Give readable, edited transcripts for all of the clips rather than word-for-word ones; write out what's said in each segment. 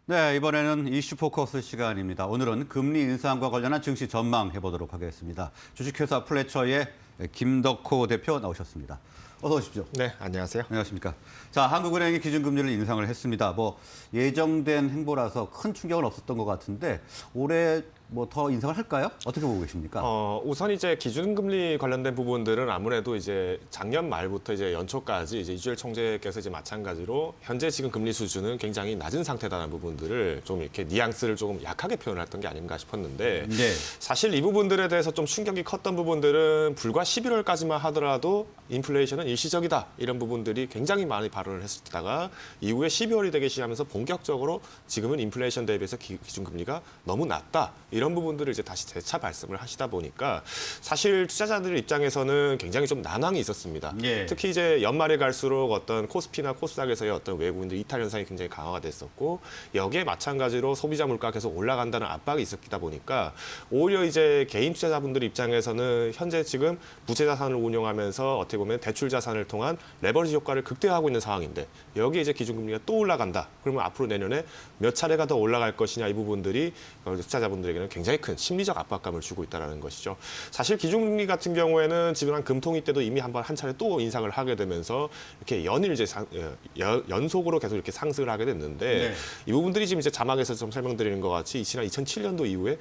네, 이번에는 이슈 포커스 시간입니다. 오늘은 금리 인상과 관련한 증시 전망해 보도록 하겠습니다. 주식회사 플래처의 김덕호 대표 나오셨습니다. 어서 오십시오. 네, 안녕하세요. 안녕하십니까. 자, 한국은행이 기준금리를 인상을 했습니다. 예정된 행보라서 큰 충격은 없었던 것 같은데 올해 더 인상을 할까요? 어떻게 보고 계십니까? 우선 이제 기준금리 관련된 부분들은 아무래도 이제 작년 말부터 이제 연초까지 이제 이주열 총재께서 이제 마찬가지로 현재 지금 금리 수준은 굉장히 낮은 상태다라는 부분들을 좀 이렇게 뉘앙스를 조금 약하게 표현했던 게 아닌가 싶었는데 네. 사실 이 부분들에 대해서 좀 충격이 컸던 부분들은 불과 11월까지만 하더라도 인플레이션은 일시적이다 이런 부분들이 굉장히 많이 발언을 했었다가 이후에 12월이 되기 시작하면서 본격적으로 지금은 인플레이션 대비해서 기준금리가 너무 낮다 이런 부분들을 이제 다시 재차 말씀을 하시다 보니까 사실 투자자들 입장에서는 굉장히 좀 난항이 있었습니다. 예. 특히 이제 연말에 갈수록 어떤 코스피나 코스닥에서의 어떤 외국인들 이탈 현상이 굉장히 강화가 됐었고 여기에 마찬가지로 소비자 물가가 계속 올라간다는 압박이 있었다 보니까 오히려 이제 개인 투자자분들 입장에서는 현재 지금 부채 자산을 운용하면서 어떻게 보면 대출 자산을 통한 레버리지 효과를 극대화하고 있는 상황인데 여기에 이제 기준금리가 또 올라간다. 그러면 앞으로 내년에 몇 차례가 더 올라갈 것이냐 이 부분들이 투자자분들에게는 굉장히 큰 심리적 압박감을 주고 있다는 것이죠. 사실 기준금리 같은 경우에는 지난 금통위 때도 이미 한 차례 또 인상을 하게 되면서 이렇게 연일 이제 연속으로 계속 이렇게 상승을 하게 됐는데 네. 이 부분들이 지금 이제 자막에서 좀 설명드리는 것 같이 지난 2007년도 이후에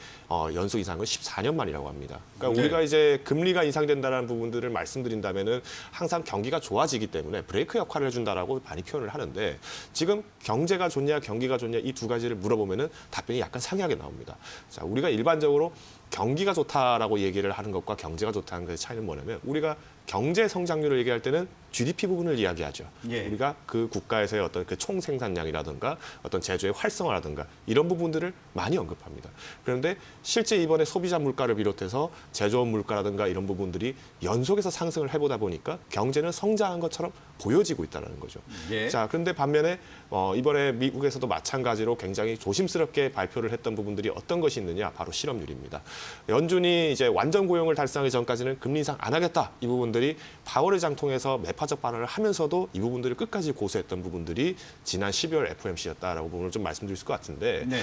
연속 인상은 14년 만이라고 합니다. 그러니까 네. 우리가 이제 금리가 인상된다는 부분들을 말씀드린다면은 항상 경기가 좋아지기 때문에 브레이크 역할을 해준다라고 많이 표현을 하는데 지금 경제가 좋냐 경기가 좋냐 이 두 가지를 물어보면은 답변이 약간 상이하게 나옵니다. 자, 우리가 일반적으로 경기가 좋다라고 얘기를 하는 것과 경제가 좋다는 것의 차이는 뭐냐면 우리가 경제 성장률을 얘기할 때는 GDP 부분을 이야기하죠. 예. 우리가 그 국가에서의 어떤 그 총생산량이라든가 어떤 제조의 활성화라든가 이런 부분들을 많이 언급합니다. 그런데 실제 이번에 소비자 물가를 비롯해서 제조업 물가라든가 이런 부분들이 연속해서 상승을 해보다 보니까 경제는 성장한 것처럼 보여지고 있다는 거죠. 예. 자, 그런데 반면에 이번에 미국에서도 마찬가지로 굉장히 조심스럽게 발표를 했던 부분들이 어떤 것이 있느냐? 바로 실업률입니다. 연준이 이제 완전 고용을 달성하기 전까지는 금리 인상 안 하겠다. 이 부분들이 파월 의장 통해서 매파적 발언을 하면서도 이 부분들을 끝까지 고수했던 부분들이 지난 12월 FOMC였다라고 부분을 좀 말씀드릴 것 같은데 네.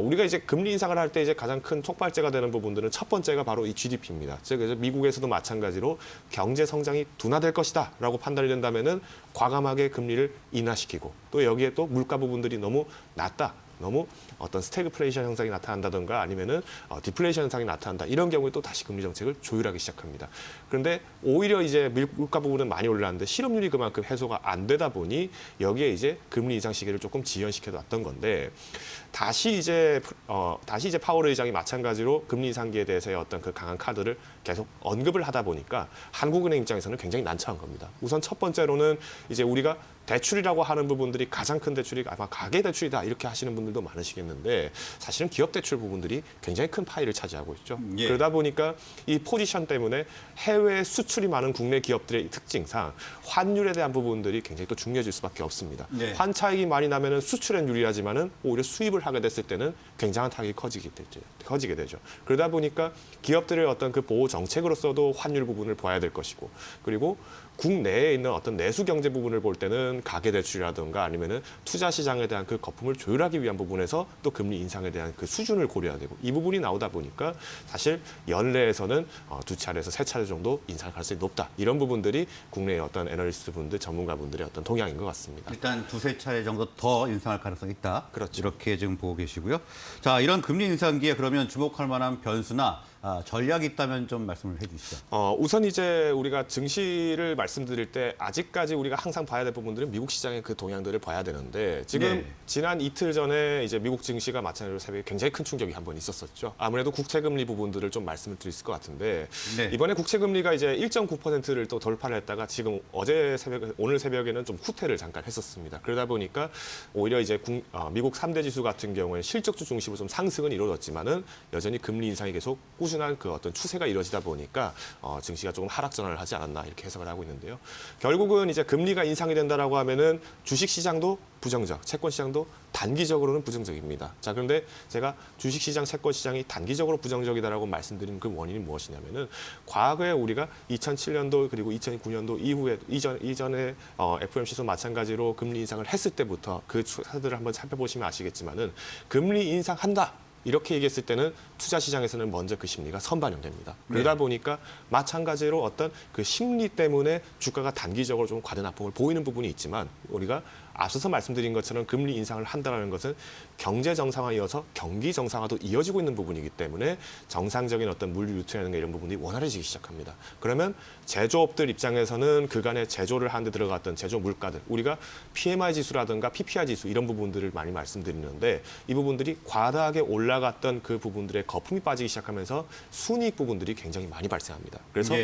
우리가 이제 금리 인상을 할 때 이제 가장 큰 촉발제가 되는 부분들은 첫 번째가 바로 이 GDP입니다. 즉 그래서 미국에서도 마찬가지로 경제 성장이 둔화될 것이다라고 판단이 된다면은 과감하게 금리를 인하시키고 또 여기에 또 물가 부분들이 너무 낮다. 너무 어떤 스태그플레이션 현상이 나타난다든가 아니면은 디플레이션 현상이 나타난다. 이런 경우에 또 다시 금리 정책을 조율하기 시작합니다. 그런데 오히려 이제 물가 부분은 많이 올랐는데 실업률이 그만큼 해소가 안 되다 보니 여기에 이제 금리 인상 시기를 조금 지연시켜 놨던 건데 다시 이제 파월 의장이 마찬가지로 금리 인상기에 대해서의 어떤 그 강한 카드를 계속 언급을 하다 보니까 한국은행 입장에서는 굉장히 난처한 겁니다. 우선 첫 번째로는 이제 우리가 대출이라고 하는 부분들이 가장 큰 대출이 아마 가계 대출이다 이렇게 하시는 분들도 많으시겠는데 사실은 기업 대출 부분들이 굉장히 큰 파이를 차지하고 있죠. 예. 그러다 보니까 이 포지션 때문에 해외 수출이 많은 국내 기업들의 특징상 환율에 대한 부분들이 굉장히 또 중요해질 수밖에 없습니다. 네. 환차익이 많이 나면은 수출엔 유리하지만은 오히려 수입을 하게 됐을 때는 굉장한 타격이 커지게 되죠. 그러다 보니까 기업들의 어떤 그 보호 정책으로서도 환율 부분을 봐야 될 것이고 그리고 국내에 있는 어떤 내수 경제 부분을 볼 때는 가계 대출이라든가 아니면은 투자 시장에 대한 그 거품을 조율하기 위한 부분에서 또 금리 인상에 대한 그 수준을 고려해야 되고 이 부분이 나오다 보니까 사실 연내에서는 두 차례에서 세 차례 정도 인상 가능성이 높다. 이런 부분들이 국내의 어떤 애널리스트 분들, 전문가분들의 어떤 동향인 것 같습니다. 일단 두세 차례 정도 더 인상할 가능성이 있다. 그렇죠. 이렇게 지금 보고 계시고요. 자, 이런 금리 인상기에 그러면 주목할 만한 변수나 전략이 있다면 좀 말씀을 해주시죠. 우선 이제 우리가 증시를 말씀드릴 때 아직까지 우리가 항상 봐야 될 부분들은 미국 시장의 그 동향들을 봐야 되는데 지금 네. 지난 이틀 전에 이제 미국 증시가 마찬가지로 새벽에 굉장히 큰 충격이 한 번 있었었죠. 아무래도 국채금리 부분들을 좀 말씀을 드릴 것 같은데 네. 이번에 국채금리가 이제 1.9%를 또 돌파를 했다가 지금 오늘 새벽에는 좀 후퇴를 잠깐 했었습니다. 그러다 보니까 오히려 이제 미국 3대 지수 같은 경우에 실적주 중심으로 좀 상승은 이루어졌지만은 여전히 금리 인상이 계속 꾸준한 그 어떤 추세가 이루어지다 보니까 증시가 조금 하락 전환을 하지 않았나 이렇게 해석을 하고 있는데요. 결국은 이제 금리가 인상이 된다라고 하면은 주식 시장도 부정적, 채권 시장도 단기적으로는 부정적입니다. 자, 그런데 제가 주식 시장, 채권 시장이 단기적으로 부정적이다라고 말씀드린 그 원인이 무엇이냐면은 과거에 우리가 2007년도 그리고 2009년도 이후에 이전에 FOMC도 마찬가지로 금리 인상을 했을 때부터 그 추세들을 한번 살펴보시면 아시겠지만은 금리 인상한다. 이렇게 얘기했을 때는 투자 시장에서는 먼저 그 심리가 선반영됩니다. 그러다 보니까 마찬가지로 어떤 그 심리 때문에 주가가 단기적으로 좀 과대 낙폭을 보이는 부분이 있지만 우리가 앞서서 말씀드린 것처럼 금리 인상을 한다는 것은 경제 정상화에 이어서 경기 정상화도 이어지고 있는 부분이기 때문에 정상적인 어떤 물류 유통이라든가 이런 부분이 원활해지기 시작합니다. 그러면 제조업들 입장에서는 그간에 제조를 하는데 들어갔던 제조 물가들, 우리가 PMI 지수라든가 PPI 지수 이런 부분들을 많이 말씀드리는데 이 부분들이 과다하게 올라갔던 그 부분들의 거품이 빠지기 시작하면서 순이익 부분들이 굉장히 많이 발생합니다. 그래서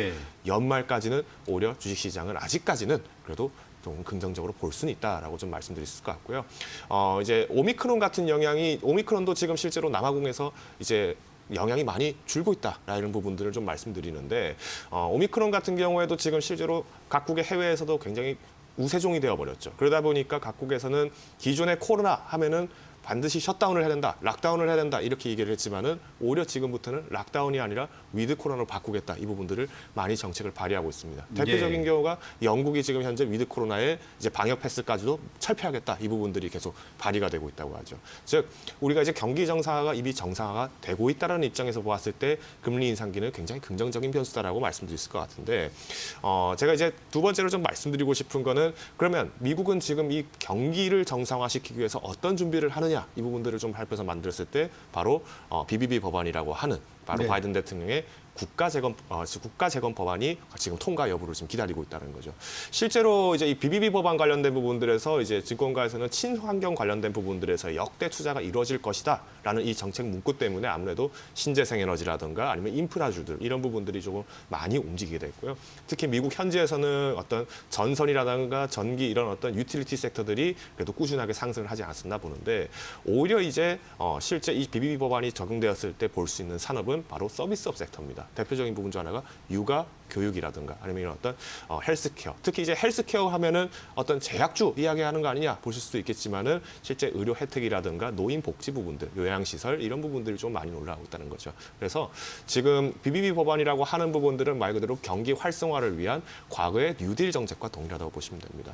연말까지는 오히려 주식시장은 아직까지는 그래도 좀 긍정적으로 볼 수는 있다라고 좀 말씀드릴 수 있을 것 같고요. 이제 오미크론 같은 영향이 오미크론도 지금 실제로 남아공에서 이제 영향이 많이 줄고 있다라는 부분들을 좀 말씀드리는데 오미크론 같은 경우에도 지금 실제로 각국의 해외에서도 굉장히 우세종이 되어버렸죠. 그러다 보니까 각국에서는 기존의 코로나 하면은 반드시 셧다운을 해야 된다, 락다운을 해야 된다 이렇게 얘기를 했지만은 오히려 지금부터는 락다운이 아니라 위드 코로나로 바꾸겠다 이 부분들을 많이 정책을 발휘하고 있습니다. 대표적인 경우가 영국이 지금 현재 위드 코로나에 이제 방역 패스까지도 철폐하겠다 이 부분들이 계속 발휘가 되고 있다고 하죠. 즉 우리가 이제 경기 정상화가 이미 정상화가 되고 있다는 입장에서 보았을 때 금리 인상기는 굉장히 긍정적인 변수다라고 말씀드릴 수 있을 것 같은데 제가 이제 두 번째로 좀 말씀드리고 싶은 거는 그러면 미국은 지금 이 경기를 정상화시키기 위해서 어떤 준비를 하느냐 이 부분들을 좀 살펴서 만들었을 때 바로 BBB 법안이라고 하는 바로 바이든 대통령의 국가재건 법안이 지금 통과 여부를 지금 기다리고 있다는 거죠. 실제로 이제 이 BBB 법안 관련된 부분들에서 이제 증권가에서는 친환경 관련된 부분들에서 역대 투자가 이루어질 것이다라는 이 정책 문구 때문에 아무래도 신재생 에너지라든가 아니면 인프라주들 이런 부분들이 조금 많이 움직이게 됐고요. 특히 미국 현지에서는 어떤 전선이라든가 전기 이런 어떤 유틸리티 섹터들이 그래도 꾸준하게 상승을 하지 않았나 보는데 오히려 이제 실제 이 BBB 법안이 적용되었을 때 볼 수 있는 산업은 바로 서비스업 섹터입니다. 대표적인 부분 중 하나가 육아, 교육이라든가 아니면 이런 어떤 헬스케어. 특히 이제 헬스케어 하면은 어떤 제약주 이야기하는 거 아니냐 보실 수도 있겠지만은 실제 의료 혜택이라든가 노인 복지 부분들, 요양시설 이런 부분들이 좀 많이 올라가고 있다는 거죠. 그래서 지금 BBB 법안이라고 하는 부분들은 말 그대로 경기 활성화를 위한 과거의 뉴딜 정책과 동일하다고 보시면 됩니다.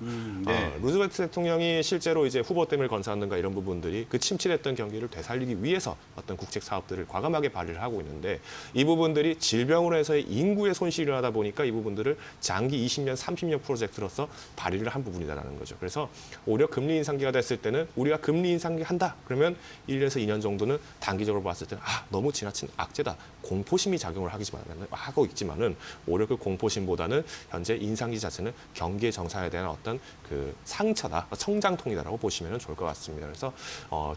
루즈벨트 대통령이 실제로 이제 후보 때문에 건사하는가 이런 부분들이 그 침체됐던 경기를 되살리기 위해서 어떤 국책 사업들을 과감하게 발휘를 하고 있는데 이 부분들이 질병으로 해서의 인구의 손실이 일어나다 보니까 이 부분들을 장기 20년, 30년 프로젝트로서 발휘를 한 부분이다라는 거죠. 그래서 오히려 금리 인상기가 됐을 때는 우리가 금리 인상기 한다. 그러면 1년에서 2년 정도는 단기적으로 봤을 때는 너무 지나친 악재다. 공포심이 작용을 하고 있지만은 오히려 그 공포심보다는 현재 인상기 자체는 경기의 정상에 대한 어떤 그 상처다, 성장통이다라고 보시면 좋을 것 같습니다. 그래서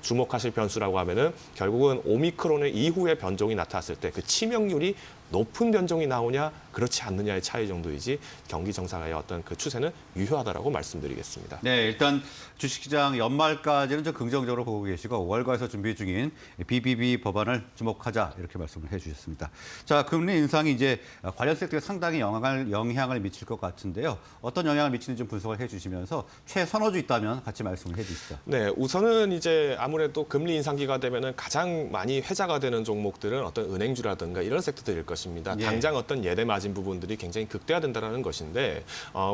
주목하실 변수라고 하면은 결국은 오미크론의 이후의 변종이 나타났을 때 그 치명률이 높은 변종이 나오냐 그렇지 않느냐의 차이 정도이지 경기 정상화의 어떤 그 추세는 유효하다라고 말씀드리겠습니다. 네, 일단 주식시장 연말까지는 좀 긍정적으로 보고 계시고 월가에서 준비 중인 BBB 법안을 주목하자 이렇게 말씀을 해주셨습니다. 자, 금리 인상이 이제 관련 섹터에 상당히 영향을 미칠 것 같은데요. 어떤 영향을 미치는지 좀 분석을 해주시면서 최선호주 있다면 같이 말씀을 해주시죠. 네, 우선은 이제 아무래도 금리 인상기가 되면은 가장 많이 회자가 되는 종목들은 어떤 은행주라든가 이런 섹터들일 것입니다. 당장 어떤 예대 마진 부분들이 굉장히 극대화된다는 것인데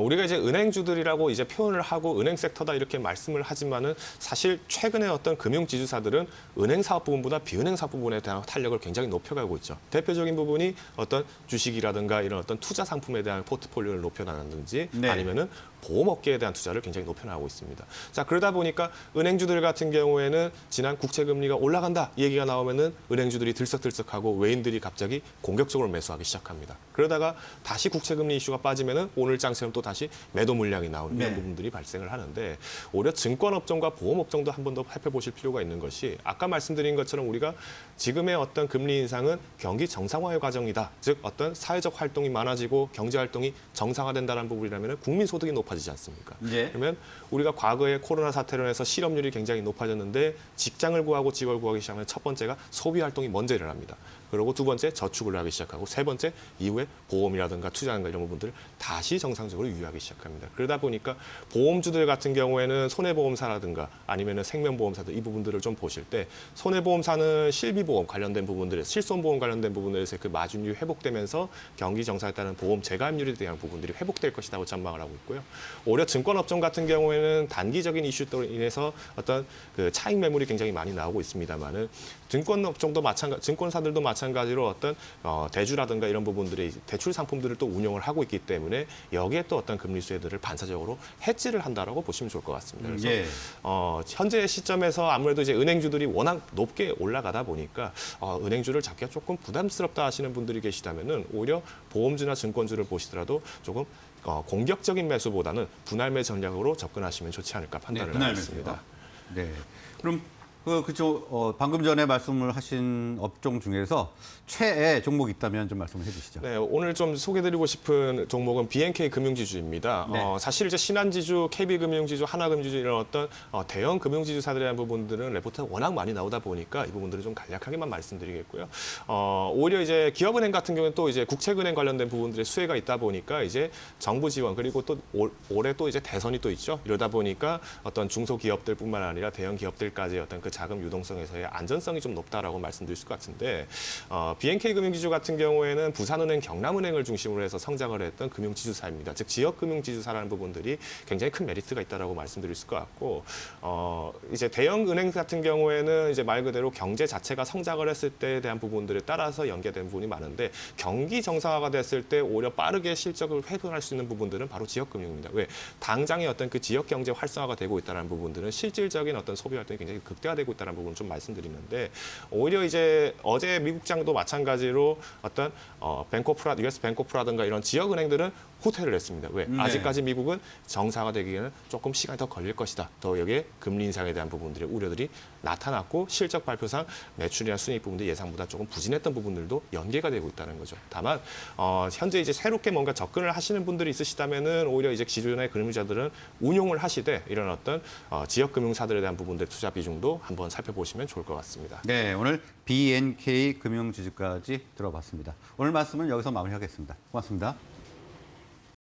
우리가 이제 은행주들이라고 이제 표현을 하고 은행 섹터다 이렇게 말씀을 하지만은 사실 최근에 어떤 금융 지주사들은 은행 사업 부분보다 비은행 사업 부분에 대한 탄력을 굉장히 높여가고 있죠. 대표적인 부분이 어떤 주식이라든가 이런 어떤 투자 상품에 대한 포트폴리오를 높여나가든지 아니면은 보험업계에 대한 투자를 굉장히 높여나가고 있습니다. 자, 그러다 보니까 은행주들 같은 경우에는 지난 국채금리가 올라간다 이 얘기가 나오면은 은행주들이 들썩들썩하고 외인들이 갑자기 공격적으로 매수하기 시작합니다. 그러다가 다시 국채금리 이슈가 빠지면은 오늘장처럼 또 다시 매도 물량이 나오는 이런 부분들이 발생을 하는데 오히려 증권업종과 보험업종도 한 번 더 살펴보실 필요가 있는 것이 아까 말씀드린 것처럼 우리가 지금의 어떤 금리 인상은 경기 정상화의 과정이다. 즉 어떤 사회적 활동이 많아지고 경제 활동이 정상화된다는 부분이라면 국민 소득이 높아 높아지지 않습니까? 예. 그러면 우리가 과거에 코로나 사태로 인해서 실업률이 굉장히 높아졌는데 직장을 구하고 직업을 구하기 시작하면 첫 번째가 소비 활동이 먼저 일어납니다. 그리고 두 번째 저축을 하기 시작하고 세 번째 이후에 보험이라든가 투자라든가 이런 부분들을 다시 정상적으로 유효하기 시작합니다. 그러다 보니까 보험주들 같은 경우에는 손해보험사라든가 아니면은 생명보험사들 이 부분들을 좀 보실 때 손해보험사는 실비보험 관련된 부분들, 실손보험 관련된 부분들에서 그 마진율이 회복되면서 경기 정상에 따른 보험 재가입률에 대한 부분들이 회복될 것이라고 전망을 하고 있고요. 오히려 증권업종 같은 경우에는 단기적인 이슈로 인해서 어떤 그 차익 매물이 굉장히 많이 나오고 있습니다만은 증권업종도 증권사들도 마찬가지로 어떤 대주라든가 이런 부분들의 대출 상품들을 또 운영을 하고 있기 때문에 여기에 또 어떤 금리 수혜들을 반사적으로 해지를 한다라고 보시면 좋을 것 같습니다. 그래서 예. 현재 시점에서 아무래도 이제 은행주들이 워낙 높게 올라가다 보니까 은행주를 잡기가 조금 부담스럽다 하시는 분들이 계시다면은 오히려 보험주나 증권주를 보시더라도 조금 공격적인 매수보다는 분할매 전략으로 접근하시면 좋지 않을까 판단을 분할 하겠습니다. 매수요. 네. 그럼 방금 전에 말씀을 하신 업종 중에서 최애 종목이 있다면 좀 말씀을 해주시죠. 네, 오늘 좀 소개드리고 싶은 종목은 BNK 금융지주입니다. 네. 사실 이제 신한지주, KB금융지주, 하나금융지주 이런 어떤 대형 금융지주사들에 대한 부분들은 레포트가 워낙 많이 나오다 보니까 이 부분들을 좀 간략하게만 말씀드리겠고요. 오히려 이제 기업은행 같은 경우는 또 이제 국책은행 관련된 부분들의 수혜가 있다 보니까 이제 정부 지원 그리고 또 올해 또 이제 대선이 또 있죠. 이러다 보니까 어떤 중소기업들뿐만 아니라 대형 기업들까지 어떤 그 자금 유동성에서의 안전성이 좀 높다라고 말씀드릴 수 같은데 BNK 금융지주 같은 경우에는 부산은행, 경남은행을 중심으로 해서 성장을 했던 금융지주사입니다. 즉 지역 금융지주사라는 부분들이 굉장히 큰 메리트가 있다라고 말씀드릴 수 같고 이제 대형 은행 같은 경우에는 이제 말 그대로 경제 자체가 성장을 했을 때에 대한 부분들에 따라서 연계된 부분이 많은데 경기 정상화가 됐을 때 오히려 빠르게 실적을 회복할 수 있는 부분들은 바로 지역 금융입니다. 왜 당장의 어떤 그 지역 경제 활성화가 되고 있다는 부분들은 실질적인 어떤 소비 활동이 굉장히 극대화되고 있다는 부분을 좀 말씀드리는데 오히려 이제 어제 미국장도 마찬가지로 어떤 US 뱅코프라든가 이런 지역 은행들은 후퇴를 했습니다. 왜? 네. 아직까지 미국은 정상화 되기에는 조금 시간이 더 걸릴 것이다. 더 여기에 금리 인상에 대한 부분들의 우려들이 나타났고 실적 발표상 매출이나 수익 부분들이 예상보다 조금 부진했던 부분들도 연계가 되고 있다는 거죠. 다만 현재 이제 새롭게 뭔가 접근을 하시는 분들이 있으시다면은 오히려 이제 기존의 금융자들은 운용을 하시되 이런 어떤 지역 금융사들에 대한 부분들 투자 비중도 한번 살펴보시면 좋을 것 같습니다. 네, 오늘 BNK 금융지주까지 들어봤습니다. 오늘 말씀은 여기서 마무리하겠습니다. 고맙습니다.